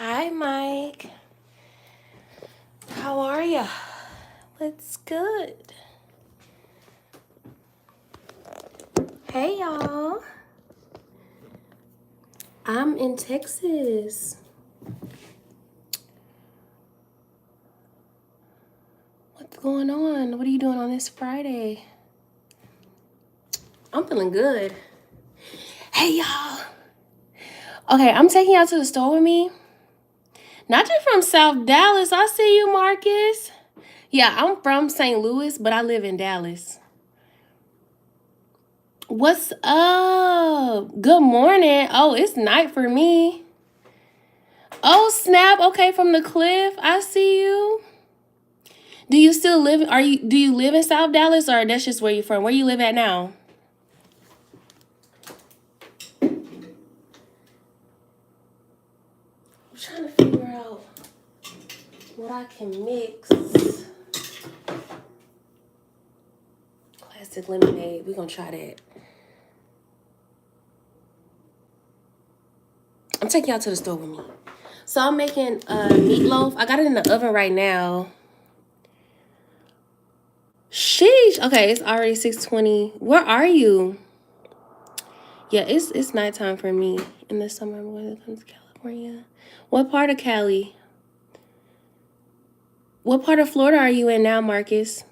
Hi, Mike. How are ya? What's good? Hey, y'all. I'm in Texas. What's going on? What are you doing on this Friday? I'm feeling good. Hey, y'all. Okay, I'm taking y'all to the store with me. Not just from South Dallas. I see you, Marcus. Yeah, I'm from St. Louis, but I live in Dallas. What's up? Good morning. Oh, it's night for me. Oh, snap. Okay, from the cliff. I see you. Do you still live? Do you live in South Dallas, or that's just where you're from? Where you live at now? I'm trying to figure out what I can mix. Classic lemonade. We're gonna try that. I'm taking y'all to the store with me. So I'm making meatloaf. I got it in the oven right now. Sheesh. Okay, it's already 6:20. Where are you? Yeah, it's nighttime for me in the summer. I'm going to come to California. What part of Cali? What part of Florida are you in now, Marcus?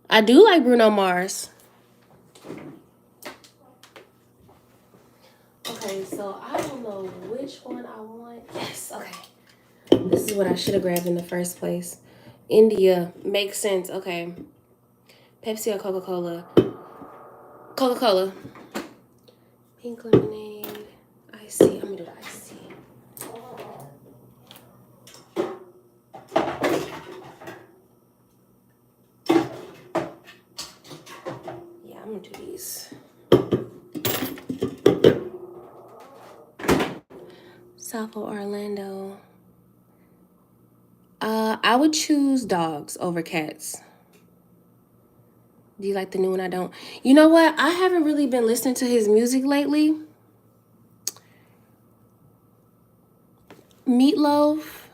I do like Bruno Mars. Okay, so I don't know which one I want. Yes, okay. This is what I should have grabbed in the first place. India makes sense. Okay. Pepsi or Coca-Cola? Coca-Cola. Pink lemonade. Iced tea. I'm gonna do the iced tea. Yeah, I'm gonna do these. South of Orlando. I would choose dogs over cats. Do you like the new one? I don't. You know what? I haven't really been listening to his music lately. Meatloaf,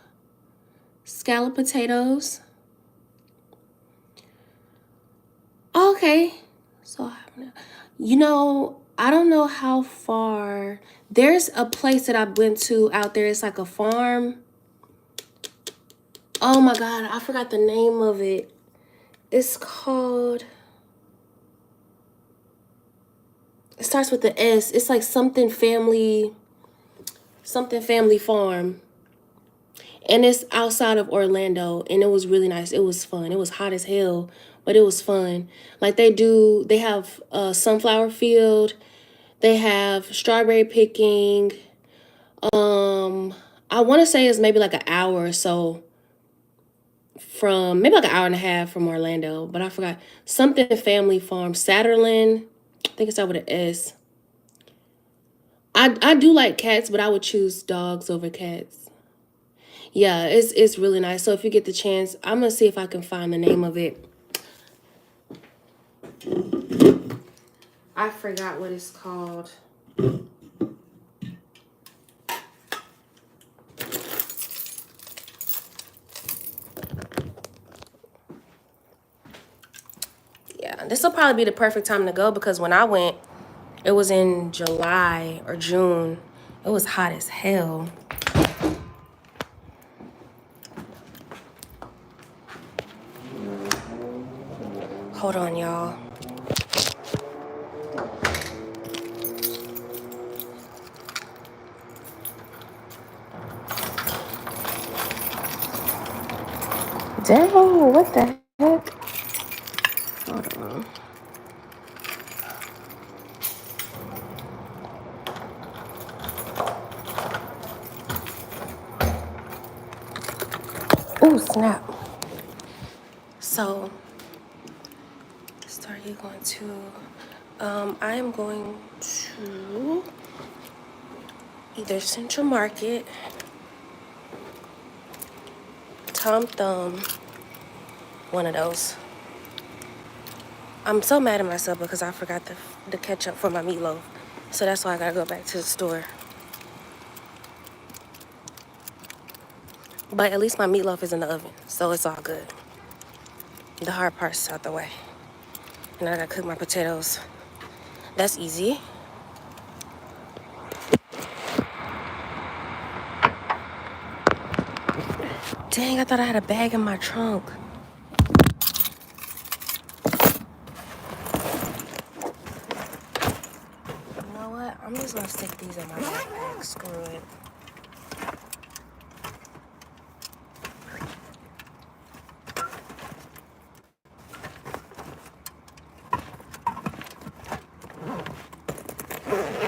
scalloped potatoes. Okay. So, you know, I don't know how far. There's a place that I went to out there. It's like a farm. Oh my God, I forgot the name of it. It's called. It starts with the S. It's like something family farm. And it's outside of Orlando, and it was really nice. It was fun. It was hot as hell, but it was fun. Like they have a sunflower field. They have strawberry picking. I want to say it's maybe like an hour or so from, maybe like an hour and a half from Orlando, but I forgot. Something family farm, Satterland. I think it's out with an S. I do like cats, but I would choose dogs over cats. Yeah, it's really nice. So if you get the chance, I'm gonna see if I can find the name of it. I forgot what it's called. Yeah, this will probably be the perfect time to go because when I went, it was in July or June. It was hot as hell. Hold on, y'all. Damn, what the heck? Hold on. Ooh, snap. So, started going to, I am going to either Central Market, Tom Thumb, one of those. I'm so mad at myself because I forgot the ketchup for my meatloaf. So that's why I gotta go back to the store. But at least my meatloaf is in the oven, so it's all good. The hard part's out the way. And I gotta cook my potatoes. That's easy. Dang, I thought I had a bag in my trunk. You know what? I'm just gonna stick these in my backpack. Screw it.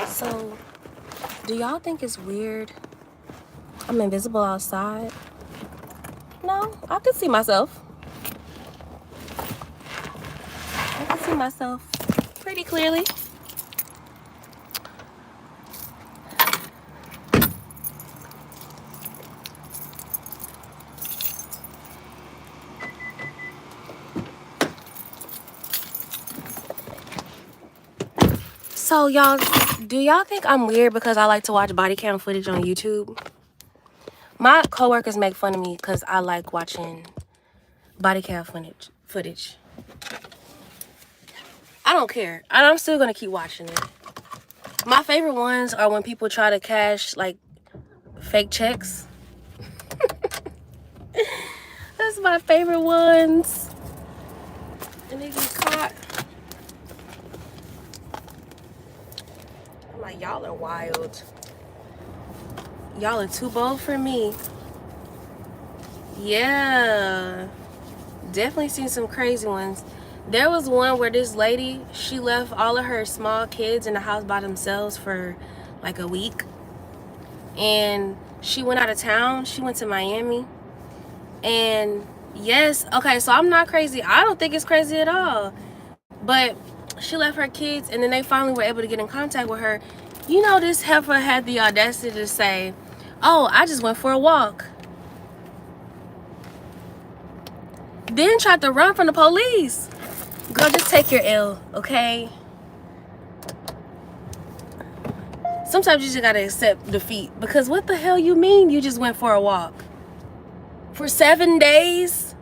So, do y'all think it's weird I'm invisible outside? No, I can see myself. I can see myself pretty clearly. So y'all, do y'all think I'm weird because I like to watch body cam footage on YouTube? My coworkers make fun of me because I like watching body cam footage. I don't care. I'm still gonna keep watching it. My favorite ones are when people try to cash like fake checks. That's my favorite ones. And they get caught. I'm like, y'all are wild. Y'all are too bold for me. Yeah. Definitely seen some crazy ones. There was one where this lady, she left all of her small kids in the house by themselves for like a week. And she went out of town. She went to Miami. And yes, okay, so I'm not crazy. I don't think it's crazy at all. But she left her kids, and then they finally were able to get in contact with her. You know, this heifer had the audacity to say, "Oh, I just went for a walk." Then tried to run from the police. Girl, just take your L, okay? Sometimes you just gotta accept defeat, because what the hell you mean you just went for a walk? For 7 days?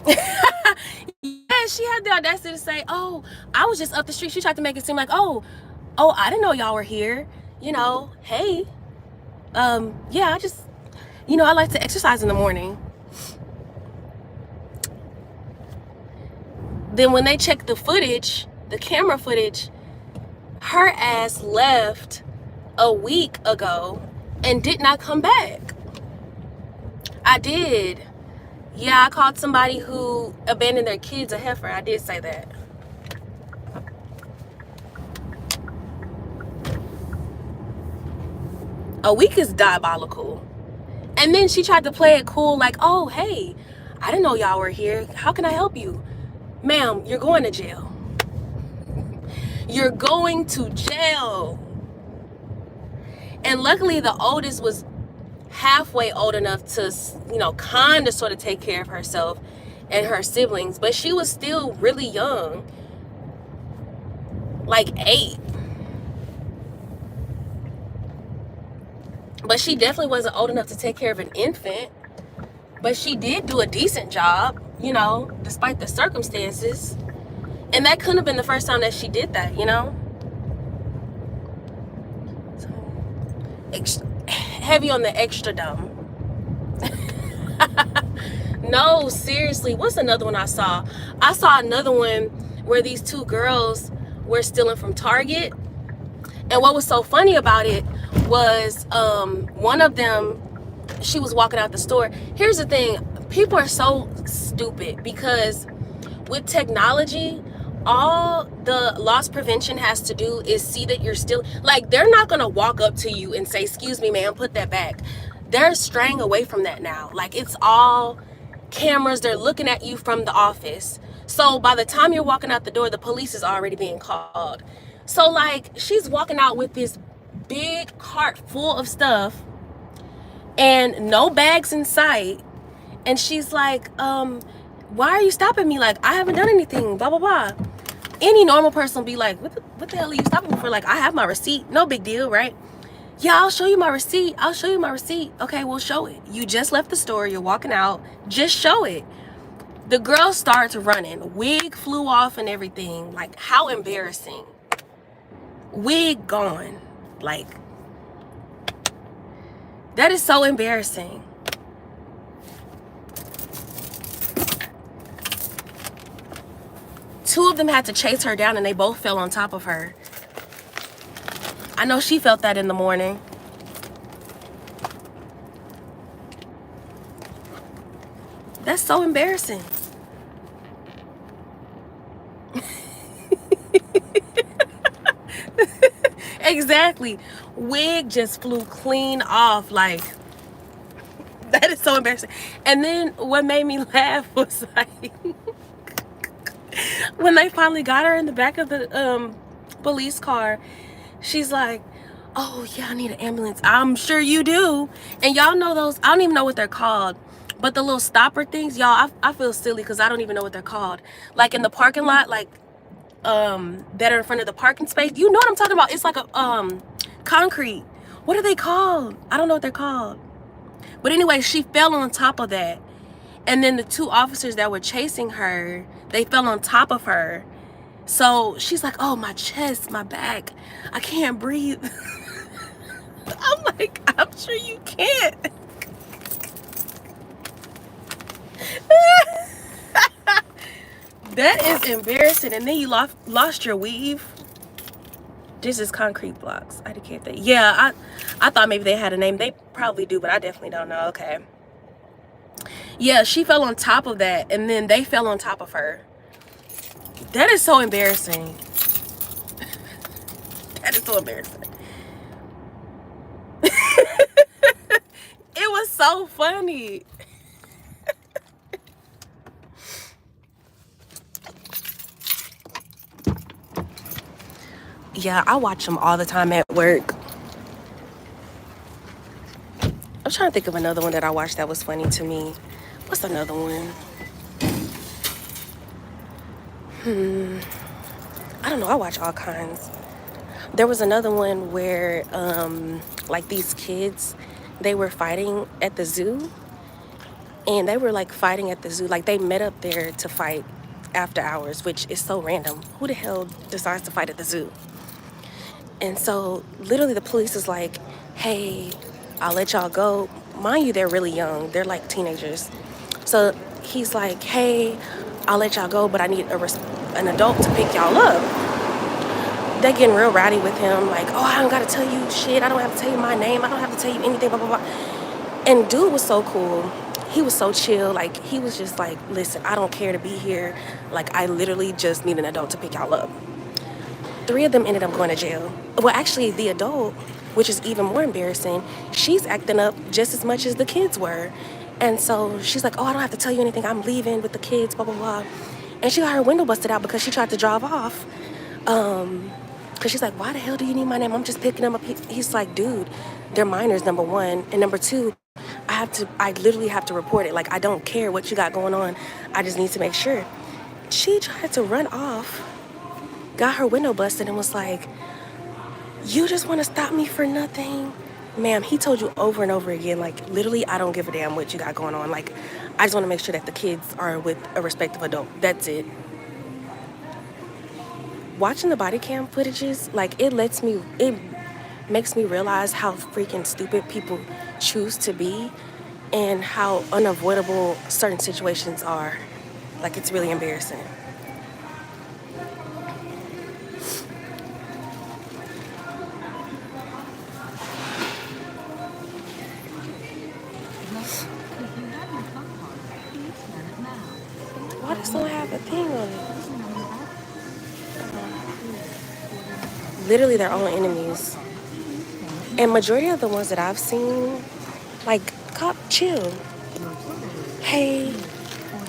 Yeah, she had the audacity to say, oh, I was just up the street. She tried to make it seem like, oh, I didn't know y'all were here. You know, hey, yeah, I just, I like to exercise in the morning. Then when they checked the footage, the camera footage, her ass left a week ago and did not come back. I did. Yeah, I called somebody who abandoned their kids a heifer. I did say that. A week is diabolical. And then she tried to play it cool like, oh, hey, I didn't know y'all were here. How can I help you? Ma'am, you're going to jail. You're going to jail. And luckily the oldest was halfway old enough to, kind of sort of take care of herself and her siblings. But she was still really young. Like 8. But she definitely wasn't old enough to take care of an infant. But she did do a decent job, despite the circumstances. And that couldn't have been the first time that she did that, So, heavy on the extra dumb. No, seriously. What's another one I saw? I saw another one where these 2 girls were stealing from Target. And what was so funny about it was one of them, she was walking out the store. Here's the thing. People are so stupid because with technology, all the loss prevention has to do is see that you're still, like, they're not going to walk up to you and say, excuse me, ma'am, put that back. They're straying away from that now. Like, it's all cameras. They're looking at you from the office. So by the time you're walking out the door, the police is already being called. So, like, she's walking out with this big cart full of stuff and no bags in sight. And she's like, why are you stopping me? Like, I haven't done anything, blah, blah, blah. Any normal person will be like, what the hell are you stopping me for? Like, I have my receipt. No big deal, right? Yeah, I'll show you my receipt. I'll show you my receipt. Okay, well, show it. You just left the store. You're walking out. Just show it. The girl starts running. Wig flew off and everything. Like, how embarrassing. Wig gone. Like, that is so embarrassing. Two of them had to chase her down and they both fell on top of her. I know she felt that in the morning. That's so embarrassing. Exactly. Wig just flew clean off. Like, that is so embarrassing. And then what made me laugh was like, when they finally got her in the back of the police car, she's like, oh yeah, I need an ambulance. I'm sure you do. And y'all know those, I don't even know what they're called, but the little stopper things, y'all, I feel silly because I don't even know what they're called. Like in the parking lot, like that are in front of the parking space. You know what I'm talking about? It's like a concrete. What are they called? I don't know what they're called. But anyway, she fell on top of that. And then the 2 officers that were chasing her, they fell on top of her. So she's like, oh, my chest, my back, I can't breathe. I'm like, I'm sure you can't. That is embarrassing. And then you lost your weave. This is concrete blocks. I can't think. Yeah, I thought maybe they had a name. They probably do, but I definitely don't know. Okay. Yeah, she fell on top of that, and then they fell on top of her. That is so embarrassing. That is so embarrassing. It was so funny. Yeah, I watch them all the time at work. I'm trying to think of another one that I watched that was funny to me. What's another one? I don't know. I watch all kinds. There was another one where, like these kids, they were fighting at the zoo, and they were like fighting at the zoo. Like they met up there to fight after hours, which is so random. Who the hell decides to fight at the zoo? And so literally the police is like, hey, I'll let y'all go. Mind you, they're really young. They're like teenagers. So he's like, hey, I'll let y'all go, but I need an adult to pick y'all up. They getting real rowdy with him, like, oh, I don't gotta tell you shit. I don't have to tell you my name. I don't have to tell you anything, blah, blah, blah. And dude was so cool. He was so chill. Like, he was just like, listen, I don't care to be here. Like, I literally just need an adult to pick y'all up. 3 of them ended up going to jail. Well, actually, the adult, which is even more embarrassing, she's acting up just as much as the kids were. And so she's like, oh, I don't have to tell you anything. I'm leaving with the kids, blah, blah, blah. And she got her window busted out because she tried to drive off. Because she's like, why the hell do you need my name? I'm just picking them up. He's like, dude, they're minors, number one. And number two, I literally have to report it. Like, I don't care what you got going on. I just need to make sure. She tried to run off, got her window busted, and was like, you just want to stop me for nothing? Ma'am, he told you over and over again, like, literally, I don't give a damn what you got going on. Like, I just want to make sure that the kids are with a respective adult. That's it. Watching the body cam footages, like, it makes me realize how freaking stupid people choose to be and how unavoidable certain situations are. Like, it's really embarrassing. Why does it have a thing on it? Literally their own enemies. And majority of the ones that I've seen, like, cop, chill. Hey,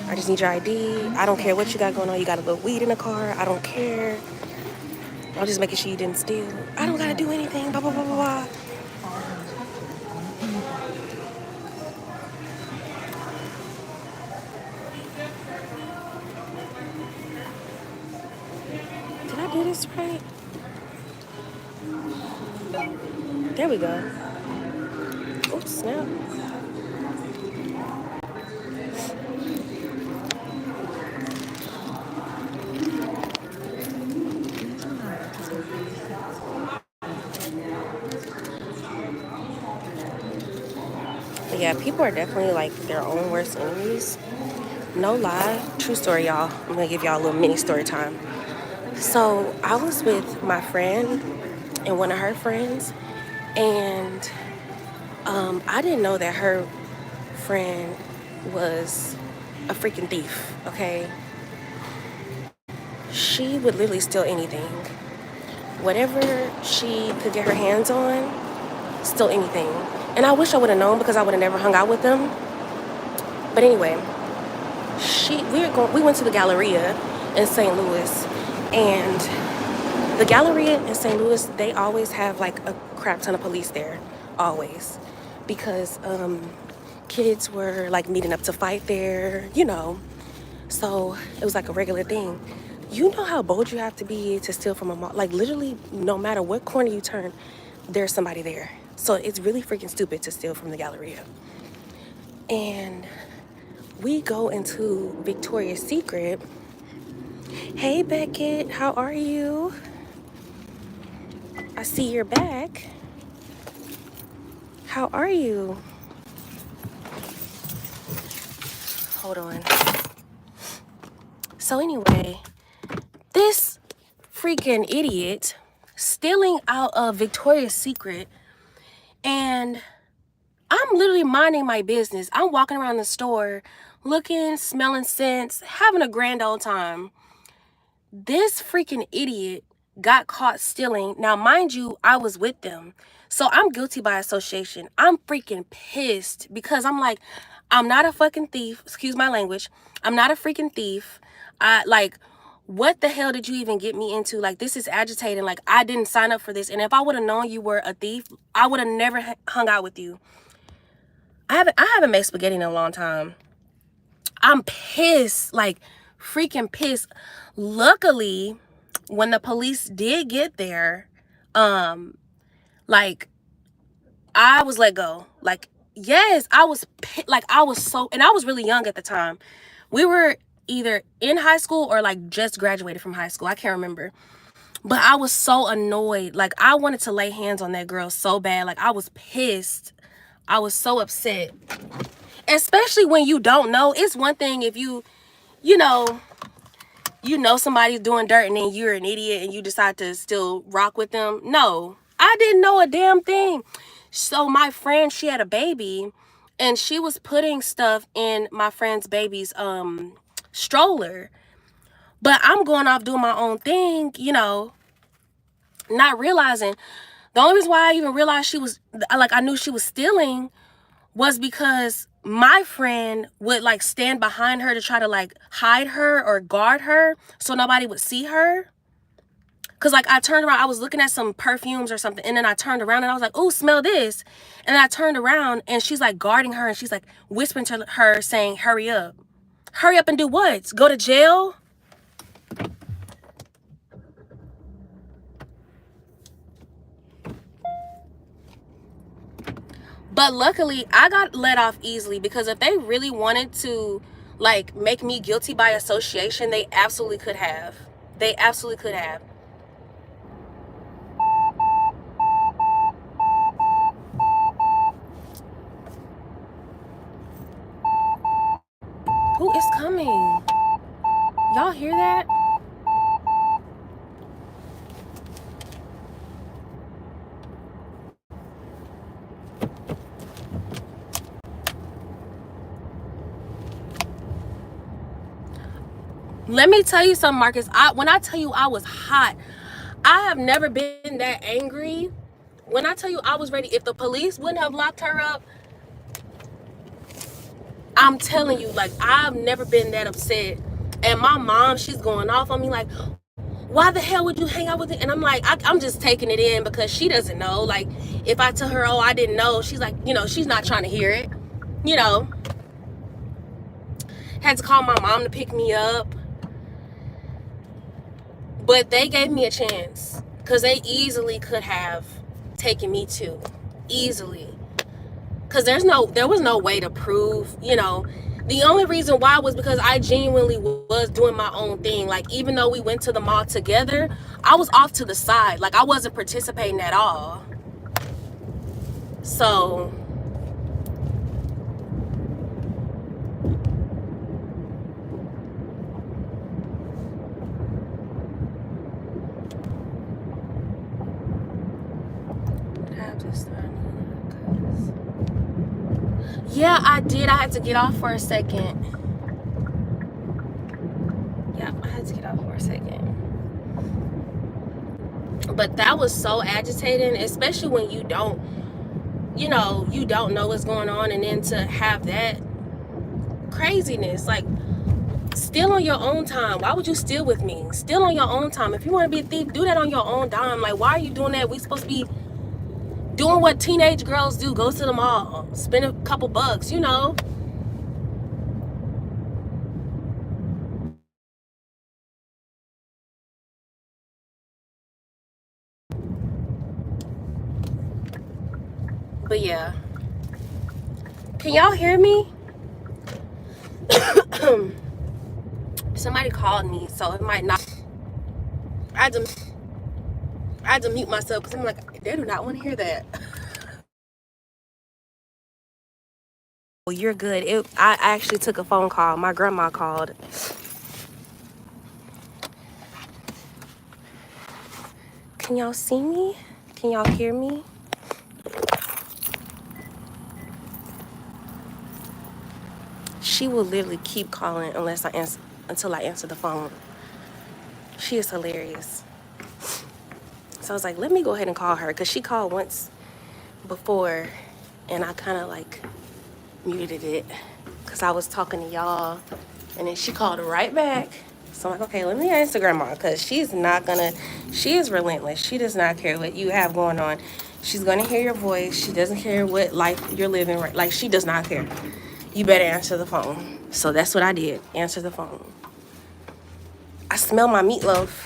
I just need your ID. I don't care what you got going on. You got a little weed in the car. I don't care. I'm just making sure you didn't steal. I don't gotta do anything. Blah, blah, blah, blah, blah. Did I do this right? There we go. Oh, snap. But yeah, people are definitely like their own worst enemies. No lie. True story, y'all. I'm gonna give y'all a little mini story time. So I was with my friend and one of her friends, and I didn't know that her friend was a freaking thief, okay? She would literally steal anything. Whatever she could get her hands on, steal anything. And I wish I would have known because I would have never hung out with them. But anyway, we went to the Galleria in St. Louis, and the Galleria in St. Louis, they always have like a crap ton of police there, always, because kids were like meeting up to fight there, you know. So it was like a regular thing. You know how bold you have to be to steal from a mall? Like literally, no matter what corner you turn, there's somebody there. So it's really freaking stupid to steal from the Galleria. And we go into Victoria's Secret. Hey Beckett, how are you? I see you're back. How are you? Hold on. So anyway, this freaking idiot stealing out of Victoria's Secret, and I'm literally minding my business. I'm walking around the store, looking, smelling scents, having a grand old time. This freaking idiot got caught stealing. Now, mind you, I was with them. So I'm guilty by association. I'm freaking pissed because I'm like, I'm not a fucking thief. Excuse my language. I'm not a freaking thief. What the hell did you even get me into? Like, this is agitating. Like, I didn't sign up for this. And if I would have known you were a thief, I would have never hung out with you. I haven't made spaghetti in a long time. I'm pissed, like freaking pissed. Luckily, when the police did get there, like I was let go. Like, yes, I was so, and I was really young at the time. We were either in high school or like just graduated from high school. I can't remember. But I was so annoyed. Like, I wanted to lay hands on that girl so bad. Like, I was pissed. I was so upset. Especially when you don't know. It's one thing if you know, somebody's doing dirt and then you're an idiot and you decide to still rock with them. No, I didn't know a damn thing. So my friend, she had a baby and she was putting stuff in my friend's baby's stroller. But I'm going off doing my own thing, not realizing. The only reason why I even realized I knew she was stealing was because my friend would like stand behind her to try to like hide her or guard her so nobody would see her. Cause like I turned around, I was looking at some perfumes or something, and then I turned around and I was like, "Oh, smell this!" And then I turned around and she's like guarding her, and she's like whispering to her, saying, "Hurry up, hurry up and do what? Go to jail?" But luckily, I got let off easily because if they really wanted to, like, make me guilty by association, they absolutely could have. They absolutely could have. Who is coming? Y'all hear that? Let me tell you something, Marcus. When I tell you I was hot, I have never been that angry. When I tell you I was ready, if the police wouldn't have locked her up, I'm telling you, like, I've never been that upset. And my mom, she's going off on me like, why the hell would you hang out with it? And I'm like, I'm just taking it in because she doesn't know. Like, if I tell her, oh, I didn't know, she's like, she's not trying to hear it. You know, had to call my mom to pick me up. But they gave me a chance because they easily could have taken me too. Easily. Because there was no way to prove, the only reason why was because I genuinely was doing my own thing. Like, even though we went to the mall together, I was off to the side. Like, I wasn't participating at all. So yeah, I did. I had to get off for a second. Yeah, I had to get off for a second. But that was so agitating, especially when you don't know what's going on, and then to have that craziness, like, steal on your own time. Why would you steal with me? Steal on your own time. If you want to be a thief, do that on your own dime. Like, why are you doing that? We supposed to be doing what teenage girls do. Go to the mall, spend a couple bucks, But yeah. Can y'all hear me? Somebody called me, so it might not. I had to mute myself because I'm like, they do not want to hear that. Well, you're good. I actually took a phone call. My grandma called. Can y'all see me? Can y'all hear me? She will literally keep calling until I answer the phone. She is hilarious. So I was like, let me go ahead and call her because she called once before and I kind of like muted it because I was talking to y'all, and then she called right back. So I'm like, okay, let me answer grandma because she is relentless. She does not care what you have going on. She's gonna hear your voice. She doesn't care what life you're living, right? Like, she does not care. You better answer the phone. So that's what I did. Answer the phone. I smell my meatloaf.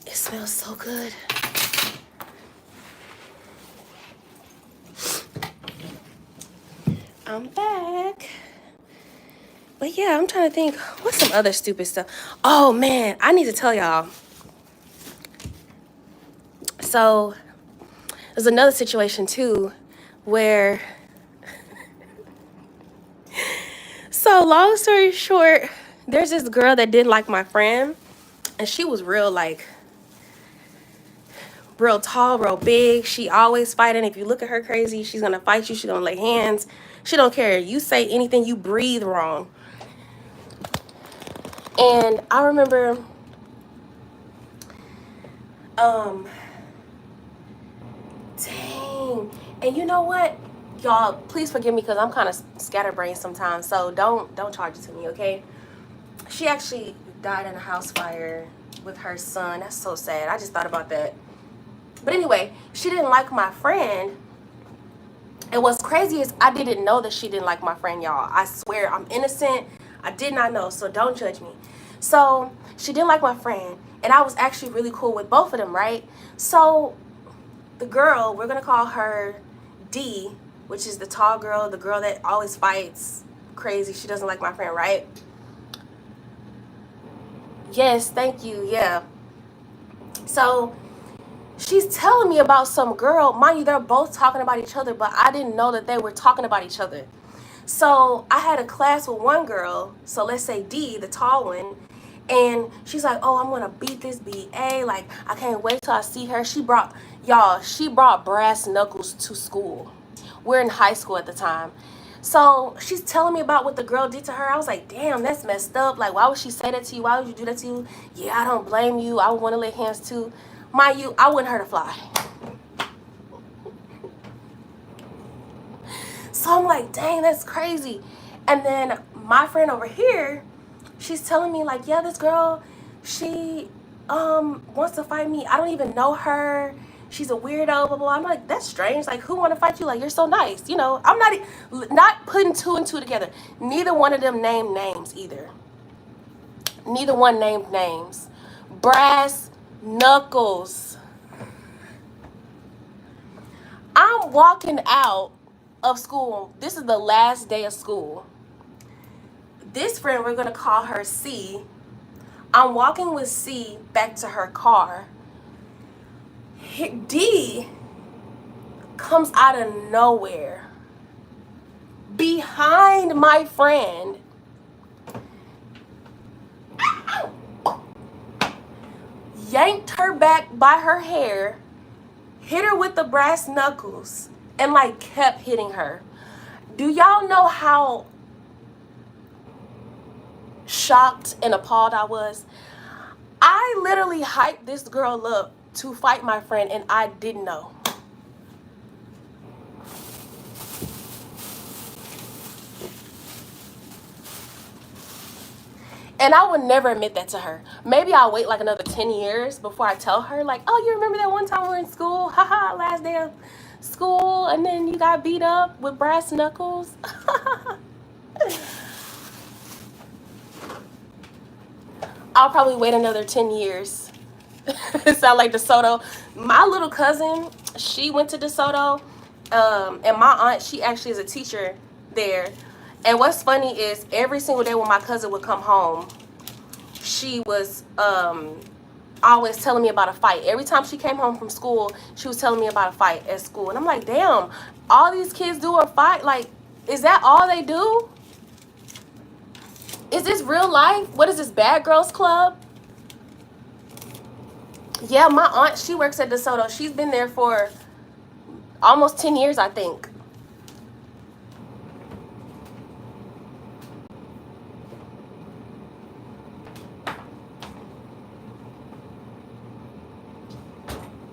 It smells so good. I'm back. But yeah, I'm trying to think, what's some other stupid stuff? Oh man, I need to tell y'all. So there's another situation too where, so long story short, there's this girl that didn't like my friend, and she was real tall, real big. She always fighting. If you look at her crazy, she's gonna fight you. She's gonna lay hands. She don't care. You say anything, you breathe wrong. And I remember, dang. And you know what? Y'all, please forgive me because I'm kind of scatterbrained sometimes. So don't charge it to me, okay? She actually died in a house fire with her son. That's so sad. I just thought about that. But anyway, she didn't like my friend. And what's crazy is I didn't know that she didn't like my friend, y'all. I swear, I'm innocent. I did not know, so don't judge me. So she didn't like my friend, and I was actually really cool with both of them, right? So the girl, we're gonna call her D, which is the tall girl, the girl that always fights, crazy. She doesn't like my friend, right? Yes, thank you. Yeah. So she's telling me about some girl. Mind you, they're both talking about each other, but I didn't know that they were talking about each other. So I had a class with one girl, so let's say D, the tall one, and she's like, oh, I'm gonna beat this BA. Like, I can't wait till I see her. She brought brass knuckles to school. We're in high school at the time. So she's telling me about what the girl did to her. I was like, damn, that's messed up. Like, why would she say that to you? Why would you do that to you? Yeah, I don't blame you. I would want to lay hands too. Mind you, I wouldn't hurt a fly. So I'm like, dang, that's crazy. And then my friend over here, she's telling me like, yeah, this girl, she wants to fight me. I don't even know her. She's a weirdo, blah, blah, blah. I'm like, that's strange. Like, who want to fight you? Like, you're so nice. You know, I'm not putting two and two together. Neither one of them named names either. Neither one named names. Brass knuckles. I'm walking out of school. This is the last day of school. This friend, we're going to call her C. I'm walking with C back to her car. D comes out of nowhere behind my friend, yanked her back by her hair, hit her with the brass knuckles, and like kept hitting her. Do y'all know how shocked and appalled I was? I literally hyped this girl up to fight my friend, and I didn't know. And I would never admit that to her. Maybe I'll wait like another 10 years before I tell her, like, oh, you remember that one time we were in school? Haha, last day of school, and then you got beat up with brass knuckles. I'll probably wait another 10 years. It sounds like DeSoto. My little cousin, she went to DeSoto, and my aunt, she actually is a teacher there. And what's funny is every single day when my cousin would come home, she was always telling me about a fight. Every time she came home from school, she was telling me about a fight at school. And I'm like, damn, all these kids do a fight? Like, is that all they do? Is this real life? What is this, Bad Girls Club? Yeah, my aunt, she works at DeSoto. She's been there for almost 10 years, I think.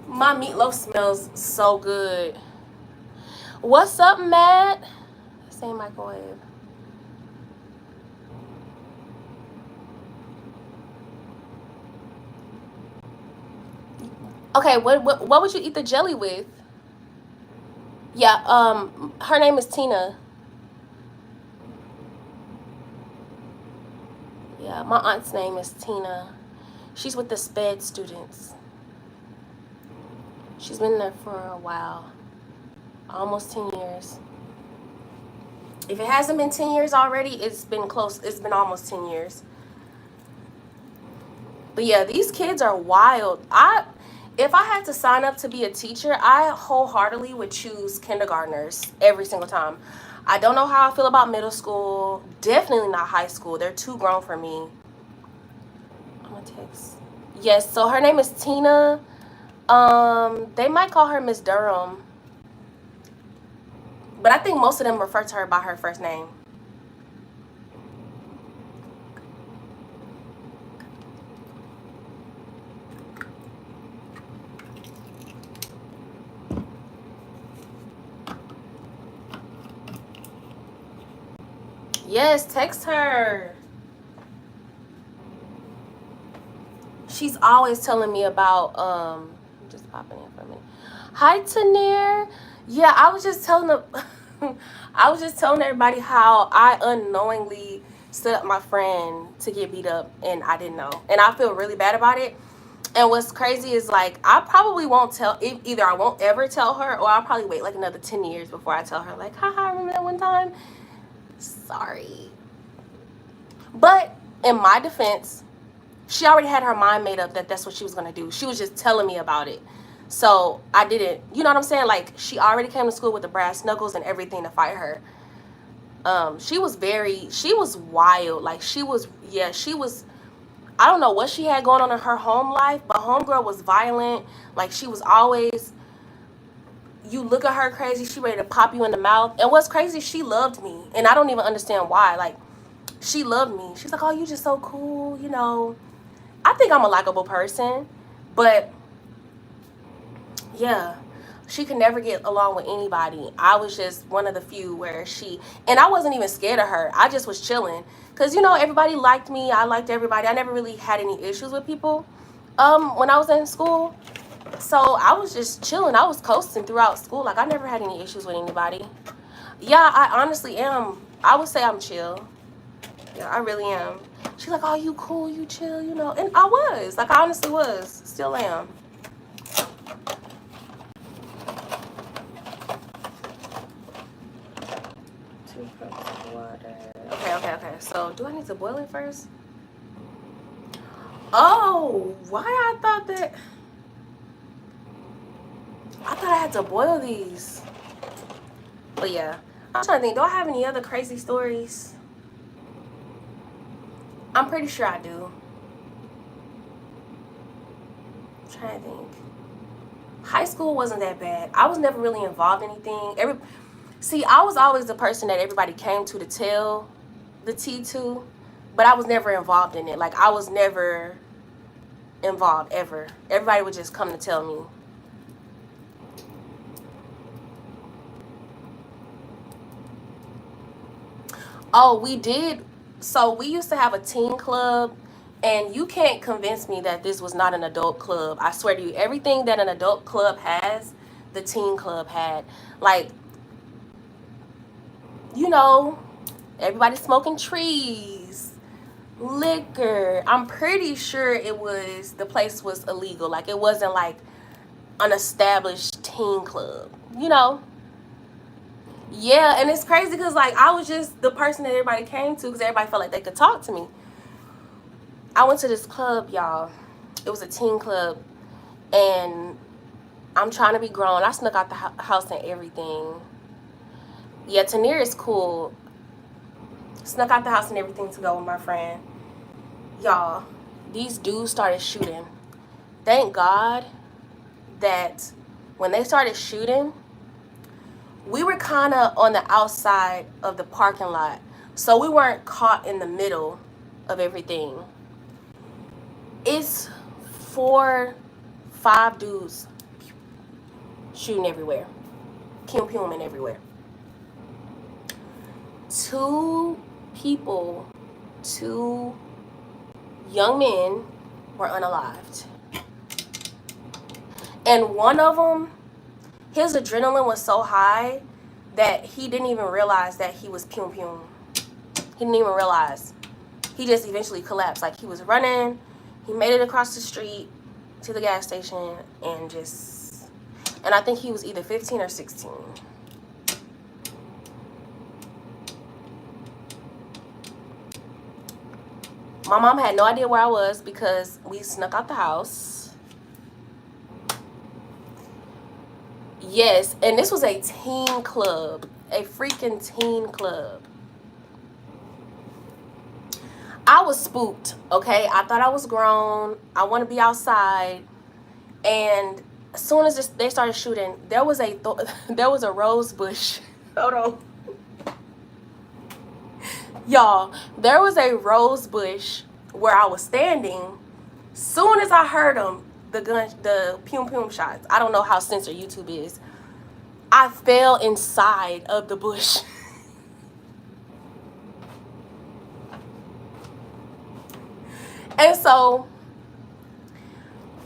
My meatloaf smells so good. What's up, Matt? Same microwave. Okay, what would you eat the jelly with? Yeah, her name is Tina. Yeah, my aunt's name is Tina. She's with the SPED students. She's been there for a while, almost 10 years. If it hasn't been 10 years already, it's been close. It's been almost 10 years. But yeah, these kids are wild. If I had to sign up to be a teacher, I wholeheartedly would choose kindergartners every single time. I don't know how I feel about middle school. Definitely not high school. They're too grown for me. I'm gonna text. Yes, so her name is Tina. They might call her Miss Durham, but I think most of them refer to her by her first name. Yes, text her. She's always telling me about just popping in for a minute. Hi Tanir. Yeah, I was just telling them I was just telling everybody how I unknowingly set up my friend to get beat up and I didn't know. And I feel really bad about it. And what's crazy is like I probably won't tell, either I won't ever tell her or I'll probably wait like another 10 years before I tell her like, haha, remember that one time? Sorry. But in my defense, she already had her mind made up that that's what she was going to do. She was just telling me about it. So I didn't, you know what I'm saying? Like she already came to school with the brass knuckles and everything to fight her. She was wild. Like she was, I don't know what she had going on in her home life, but homegirl was violent. Like she was always, you look at her crazy, she ready to pop you in the mouth. And what's crazy, she loved me. And I don't even understand why. Like she loved me. She's like, oh, you just so cool, you know. I think I'm a likable person, but yeah, she could never get along with anybody. I was just one of the few where and I wasn't even scared of her. I just was chilling. Because, you know, everybody liked me. I liked everybody. I never really had any issues with people when I was in school. So I was just chilling. I was coasting throughout school. Like, I never had any issues with anybody. Yeah, I honestly am. I would say I'm chill. Yeah, I really am. She's like, oh, you cool, you chill, you know. And I was. Like, I honestly was. Still am. Water. Okay. So, do I need to boil it first? Oh, why I thought I had to boil these. But yeah, I'm trying to think. Do I have any other crazy stories? I'm pretty sure I do. I'm trying to think. High school wasn't that bad. I was never really involved in anything. See, I was always the person that everybody came to tell the tea to, but I was never involved in it. Like, I was never involved, ever. Everybody would just come to tell me. Oh, we did. So, we used to have a teen club, and you can't convince me that this was not an adult club. I swear to you, everything that an adult club has, the teen club had. Like, you know, everybody smoking trees, liquor. I'm pretty sure the place was illegal. Like, it wasn't like an established teen club, you know? Yeah, and it's crazy because, like, I was just the person that everybody came to because everybody felt like they could talk to me. I went to this club, y'all. It was a teen club, and I'm trying to be grown. I snuck out the house and everything. Yeah, Tanir is cool. Snuck out the house and everything to go with my friend. Y'all, these dudes started shooting. Thank God that when they started shooting, we were kind of on the outside of the parking lot. So we weren't caught in the middle of everything. It's 4, 5 dudes shooting everywhere. Pum everywhere. 2 people, 2 young men were unalived. And one of them, his adrenaline was so high that he didn't even realize that he was Pum Pum. He didn't even realize. He just eventually collapsed. Like, he was running, he made it across the street to the gas station, and I think he was either 15 or 16. My mom had no idea where I was because we snuck out the house. Yes, and this was a teen club, a freaking teen club. I was spooked, okay? I thought I was grown. I want to be outside. And as soon as they started shooting, there was a rose bush. Hold on. Y'all, there was a rose bush where I was standing. Soon as I heard them, the Pum Pum shots. I don't know how censored YouTube is. I fell inside of the bush. And so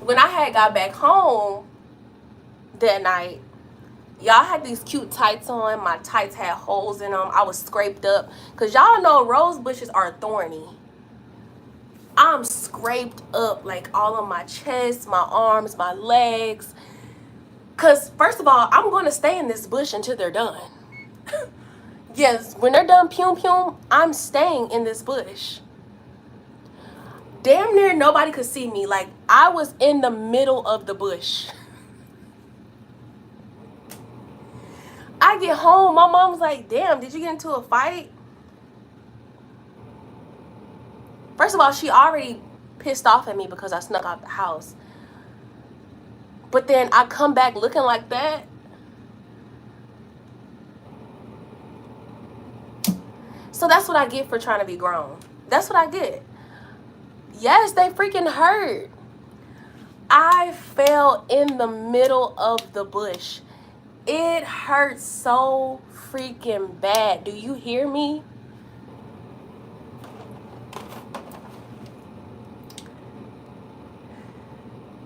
when I had got back home that night, y'all had these cute tights on. My tights had holes in them. I was scraped up. Because y'all know rose bushes are thorny. I'm scraped up, like, all on my chest, my arms, my legs. Because, first of all, I'm going to stay in this bush until they're done. Yes, when they're done Pum Pum, I'm staying in this bush. Damn near nobody could see me. Like, I was in the middle of the bush. I get home, my mom was like, damn, did you get into a fight? First of all, she already pissed off at me because I snuck out the house. But then I come back looking like that. So that's what I get for trying to be grown. That's what I get. Yes, they freaking hurt. I fell in the middle of the bush. It hurt so freaking bad. Do you hear me?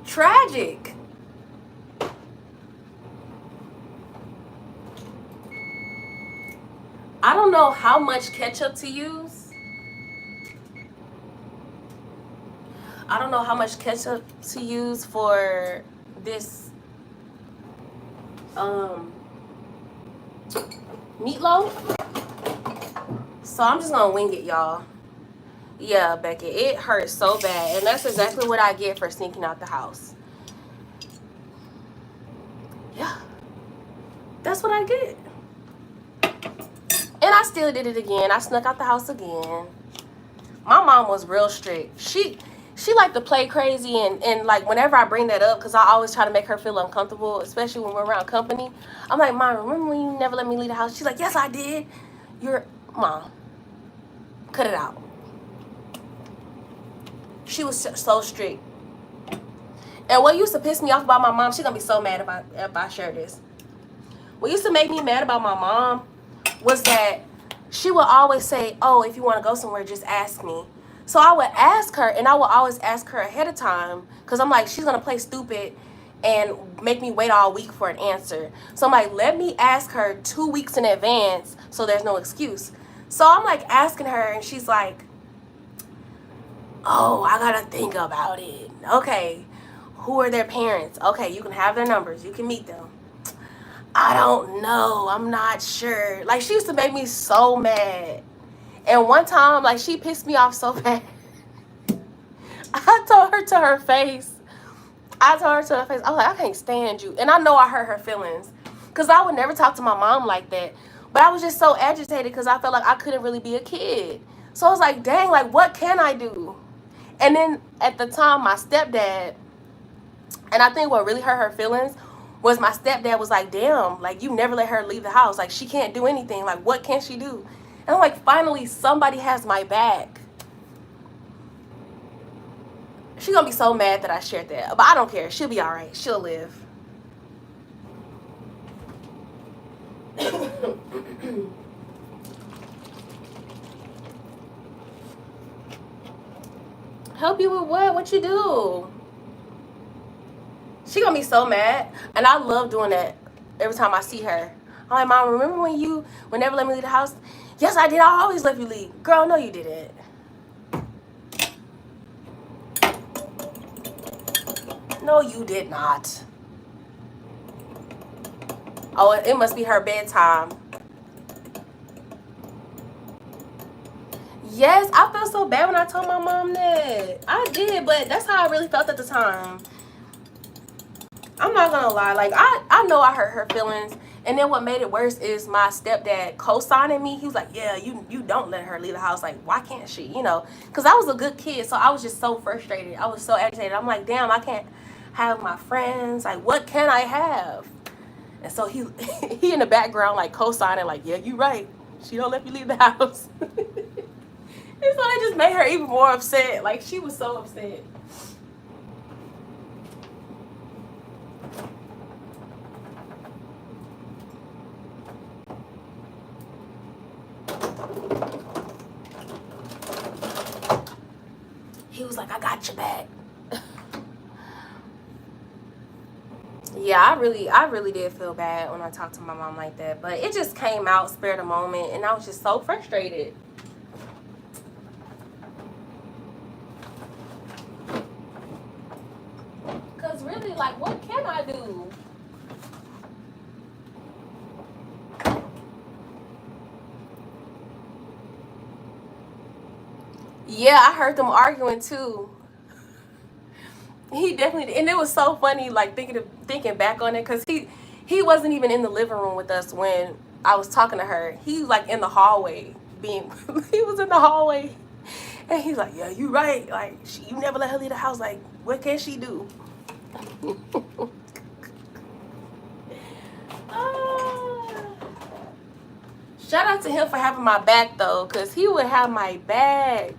Tragic. I don't know how much ketchup to use. I don't know how much ketchup to use for this meatloaf. So I'm just gonna wing it, y'all. Yeah, Becky, it hurts so bad. And that's exactly what I get for sneaking out the house. Yeah. That's what I get. And I still did it again. I snuck out the house again. My mom was real strict. She liked to play crazy, and like, whenever I bring that up, because I always try to make her feel uncomfortable, especially when we're around company, I'm like, Mom, remember when you never let me leave the house? She's like, yes, I did. Mom, cut it out. She was so strict. And what used to piss me off about my mom, she's gonna be so mad if I share this. What used to make me mad about my mom was that she would always say, oh, if you want to go somewhere, just ask me. So I would ask her, and I would always ask her ahead of time, because I'm like, she's going to play stupid and make me wait all week for an answer. So I'm like, let me ask her 2 weeks in advance so there's no excuse. So I'm like asking her, and she's like, oh, I got to think about it. Okay, who are their parents? Okay, you can have their numbers. You can meet them. I don't know. I'm not sure. Like, she used to make me so mad. And one time, like, she pissed me off so bad. I told her to her face. I was like, I can't stand you. And I know I hurt her feelings. Because I would never talk to my mom like that. But I was just so agitated because I felt like I couldn't really be a kid. So I was like, dang, like, what can I do? And then at the time, my stepdad, and I think what really hurt her feelings was my stepdad was like, damn, like, you never let her leave the house. Like, she can't do anything. Like, what can she do? And I'm like, finally, somebody has my back. She's going to be so mad that I shared that. But I don't care. She'll be all right. She'll live. Help you with what? What you do? She gonna be so mad, and I love doing that every time I see her. I'm like, Mom, remember when you would never let me leave the house? Yes, I did. I always let you leave. Girl, no, you didn't. No, you did not. Oh, it must be her bedtime. Yes, I felt so bad when I told my mom that. I did, but that's how I really felt at the time. I'm not gonna lie, like I know I hurt her feelings, and then what made it worse is my stepdad co-signing me. He was like, yeah, you don't let her leave the house. Like, why can't she? You know, because I was a good kid, so I was just so frustrated. I was so agitated. I'm like, damn, I can't have my friends. Like, what can I have? And so he he in the background like co-signing, like, yeah, you right. She don't let me leave the house. And so it just made her even more upset. Like, she was so upset. He was like, I got your back. Yeah, I really did feel bad when I talked to my mom like that. But it just came out, spare the moment, and I was just so frustrated. Because really, like, what can I do? Yeah, I heard them arguing too. He definitely, and it was so funny, like thinking back on it, because he wasn't even in the living room with us when I was talking to her. He was like in the hallway, being he was in the hallway, and he's like, "Yeah, you right. Like, you never let her leave the house. Like, what can she do?" Ah. Shout out to him for having my back though, because he would have my back.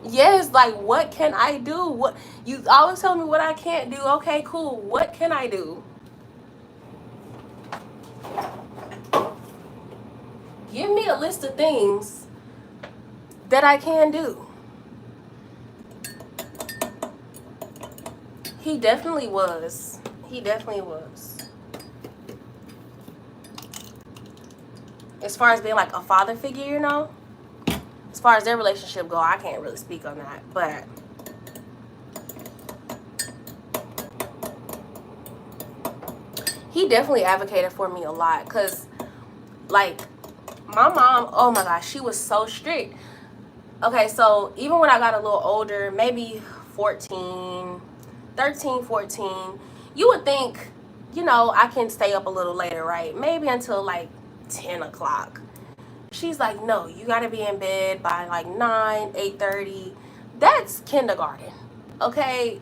Yes, like, what can I do? What, you always tell me what I can't do. Okay, cool. What can I do? Give me a list of things that I can do. He definitely was. He definitely was. As far as being like a father figure, you know? As far as their relationship go, I can't really speak on that. But he definitely advocated for me a lot. Because, like, my mom, oh my gosh, she was so strict. Okay, so even when I got a little older, maybe 14, 13, 14, you would think, you know, I can stay up a little later, right? Maybe until like 10 o'clock. She's like, no, you got to be in bed by like 9, 8:30. That's kindergarten, okay?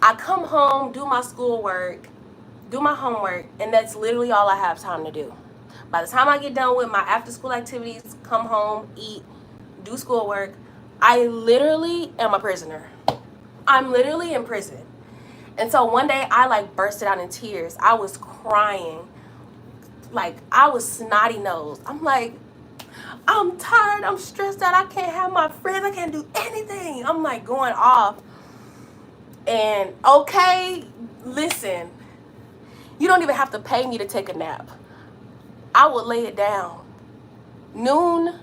I come home, do my schoolwork, do my homework, and that's literally all I have time to do. By the time I get done with my after school activities, come home, eat, do schoolwork, I literally am a prisoner. I'm literally in prison. And so one day I like bursted out in tears. I was crying. Like, I was snotty nosed. I'm like, I'm tired. I'm stressed out. I can't have my friends. I can't do anything. I'm like going off. And okay, listen, you don't even have to pay me to take a nap. I would lay it down. Noon,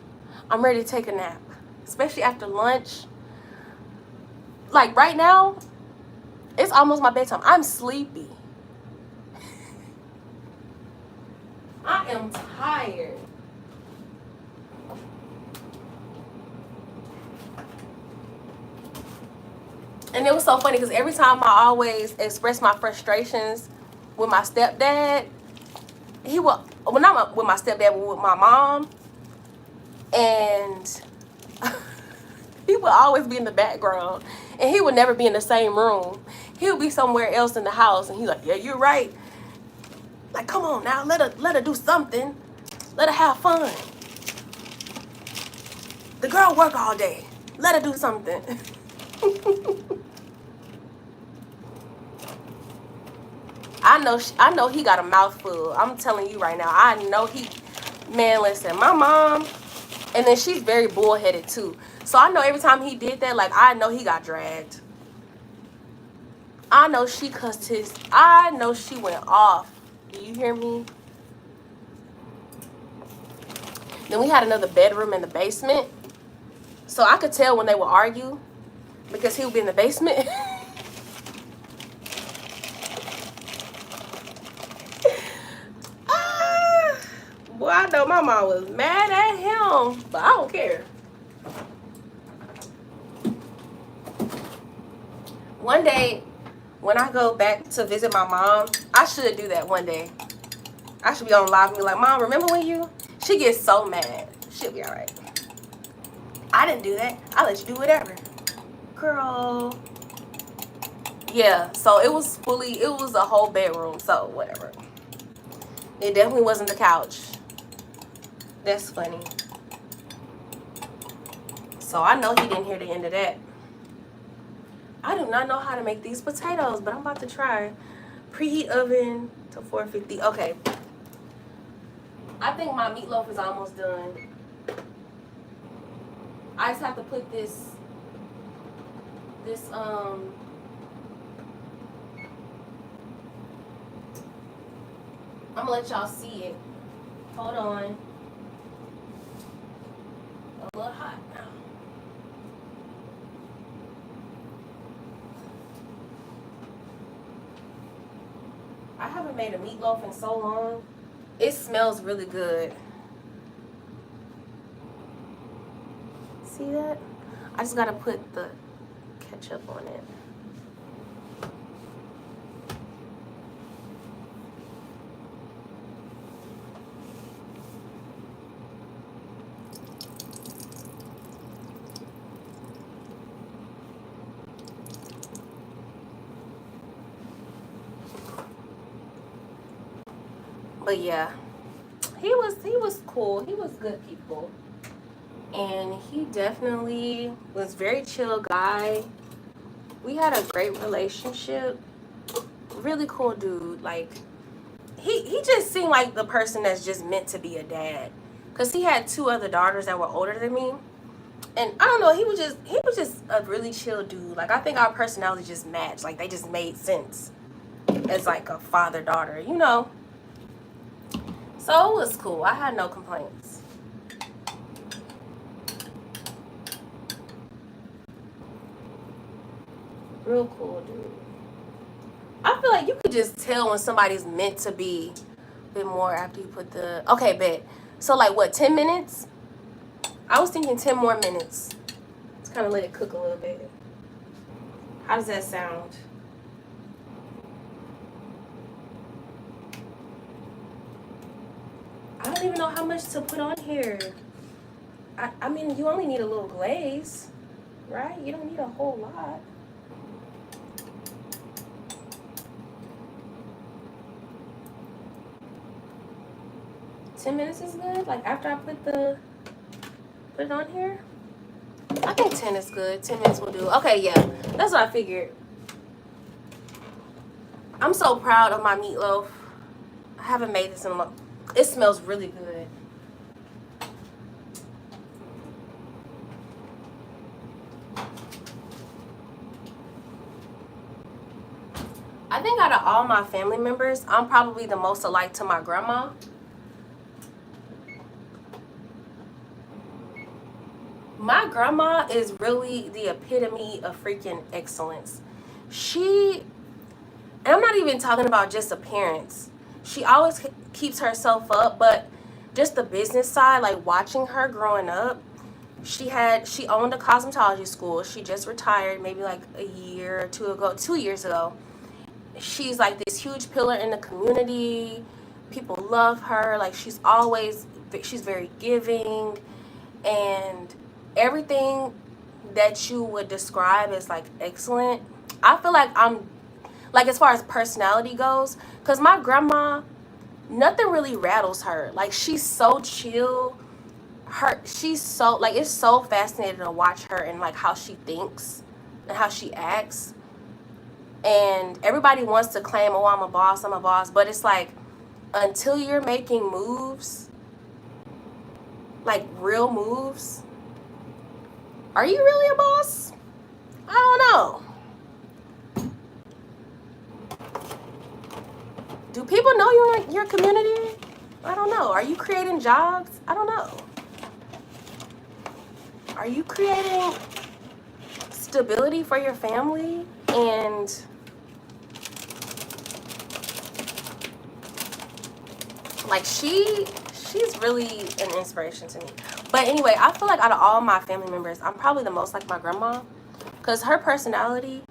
I'm ready to take a nap, especially after lunch. Like right now, it's almost my bedtime. I'm sleepy. I am tired. And it was so funny because every time I always express my frustrations with my stepdad, he would, well, not with my stepdad, but with my mom, and he would always be in the background, and he would never be in the same room. He would be somewhere else in the house, and he's like, yeah, you're right. Like, come on now, let her do something. Let her have fun. The girl work all day. Let her do something. I know he got a mouthful. I'm telling you right now. I know he, man, listen, my mom, and then she's very bullheaded too. So I know every time he did that, like, I know he got dragged. I know she cussed his, I know she went off. Do you hear me? Then we had another bedroom in the basement. So I could tell when they would argue because he would be in the basement. Boy, I know my mom was mad at him, but I don't care. One day, when I go back to visit my mom, I should do that one day. I should be on live and be like, Mom, remember when you? She gets so mad. She'll be all right. I didn't do that. I let you do whatever. Girl. Yeah, so it was a whole bedroom, so whatever. It definitely wasn't the couch. That's funny. So I know he didn't hear the end of that. I do not know how to make these potatoes, but I'm about to try. Preheat oven to 450. Okay. I think my meatloaf is almost done. I just have to put this I'm gonna let y'all see it. Hold on. A little hot now. I haven't made a meatloaf in so long. It smells really good. See that? I just gotta put the ketchup on it. But yeah, he was cool. He was good people. And he definitely was very chill guy. We had a great relationship. Really cool dude. Like he just seemed like the person that's just meant to be a dad. Cause he had 2 other daughters that were older than me. And I don't know, he was just a really chill dude. Like I think our personalities just matched. Like they just made sense as like a father-daughter, you know. So it was cool. I had no complaints. Real cool dude. I feel like you could just tell when somebody's meant to be a bit more after you put the... Okay, bet. So like what, 10 minutes? I was thinking 10 more minutes. Let's kind of let it cook a little bit. How does that sound? I don't even know how much to put on here. I mean, you only need a little glaze, right? You don't need a whole lot. $10 is good. Like after I put it on here, I think 10 is good. 10 minutes will do. Okay, yeah, that's what I figured. I'm so proud of my meatloaf. I haven't made this in a long. It smells really good. I think out of all my family members, I'm probably the most alike to my grandma. My grandma is really the epitome of freaking excellence. And I'm not even talking about just appearance. She always keeps herself up, but just the business side, like watching her growing up, she owned a cosmetology school. She just retired maybe like a year or 2 ago, 2 years ago. She's like this huge pillar in the community. People love her. Like she's very giving, and everything that you would describe as like excellent. I feel like I'm like, as far as personality goes, because my grandma, nothing really rattles her. Like she's so chill. She's so like, it's so fascinating to watch her and like how she thinks and how she acts. And everybody wants to claim, oh, I'm a boss, but it's like, until you're making moves, like real moves, Are you really a boss? I don't know. Do people know you in your community? I don't know. Are you creating jobs? I don't know. Are you creating stability for your family? And like she's really an inspiration to me. But anyway, I feel like out of all my family members, I'm probably the most like my grandma, because her personality,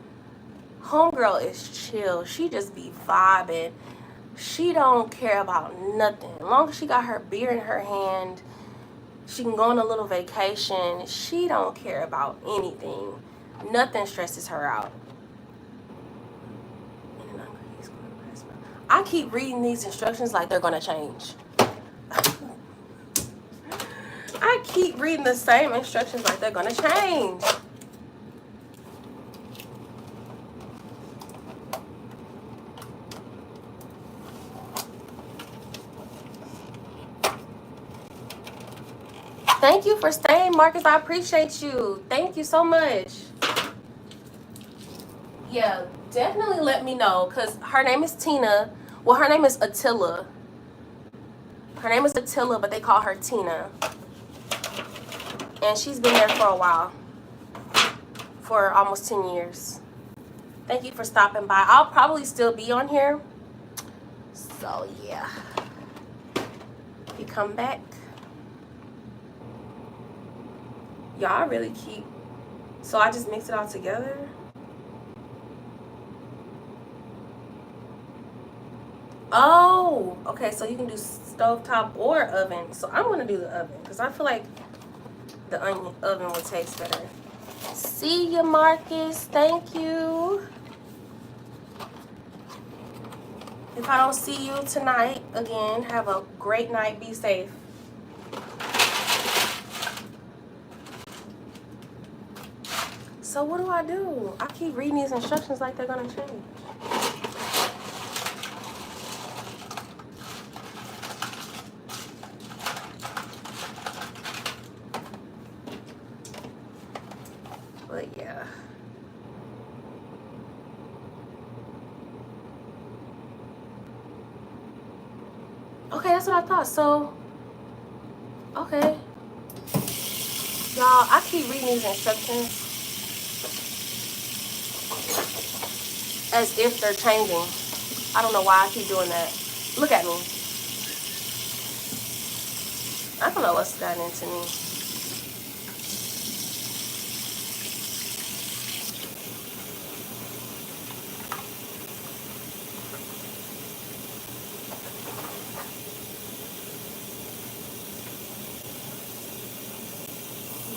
homegirl is chill. She just be vibing. She don't care about nothing. As long as she got her beer in her hand, she can go on a little vacation. She don't care about anything. Nothing stresses her out. I keep reading these instructions like they're gonna change. I keep reading the same instructions like they're gonna change. Thank you for staying, Marcus. I appreciate you. Thank you so much. Yeah, definitely let me know, because her name is Tina. Well, her name is Attila. Her name is Attila, but they call her Tina. And she's been there for a while. For almost 10 years. Thank you for stopping by. I'll probably still be on here. So, yeah. If you come back. Y'all really keep... So, I just mix it all together? Oh, okay. So, you can do stovetop or oven. So, I'm going to do the oven, because I feel like the oven will taste better. See you, Marcus. Thank you. If I don't see you tonight, again, have a great night. Be safe. So what do? I keep reading these instructions like they're going to change. But yeah. Okay, that's what I thought. So, okay. Y'all, I keep reading these instructions as if they're changing. I don't know why I keep doing that. Look at me. I don't know what's gotten into me.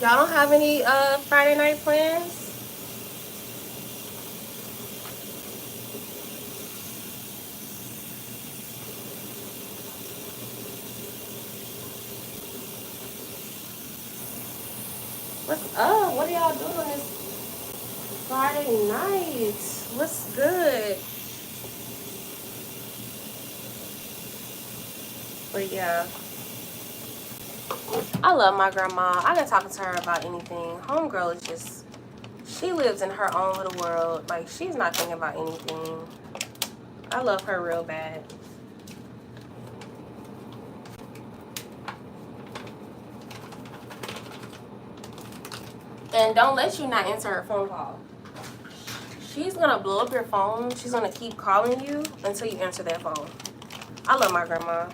Y'all don't have any Friday night plans? What's up? What are y'all doing this Friday night? What's good? But yeah. I love my grandma. I can talk to her about anything. Homegirl is just, she lives in her own little world. Like, she's not thinking about anything. I love her real bad. And don't let you not answer her phone call. She's gonna blow up your phone. She's gonna keep calling you until you answer that phone. I love my grandma.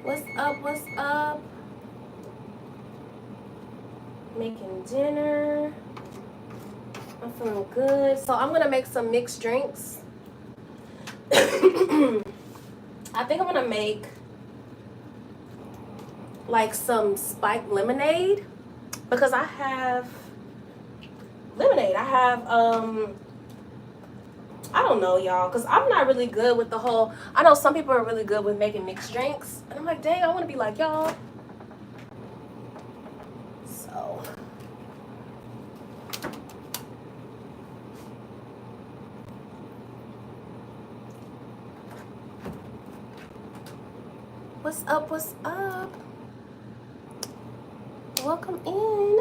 What's up? What's up? Making dinner. I'm feeling good. So I'm gonna make some mixed drinks. I think I'm gonna make like some spiked lemonade because I have lemonade. I have I don't know, y'all, because I'm not really good with the whole. I know some people are really good with making mixed drinks, and I'm like, dang, I want to be like y'all. So. What's up? What's up? Welcome in.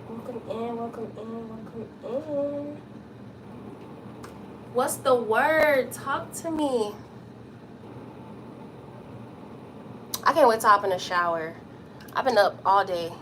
Welcome in, welcome in, welcome in. What's the word? Talk to me. I can't wait to hop in the shower. I've been up all day.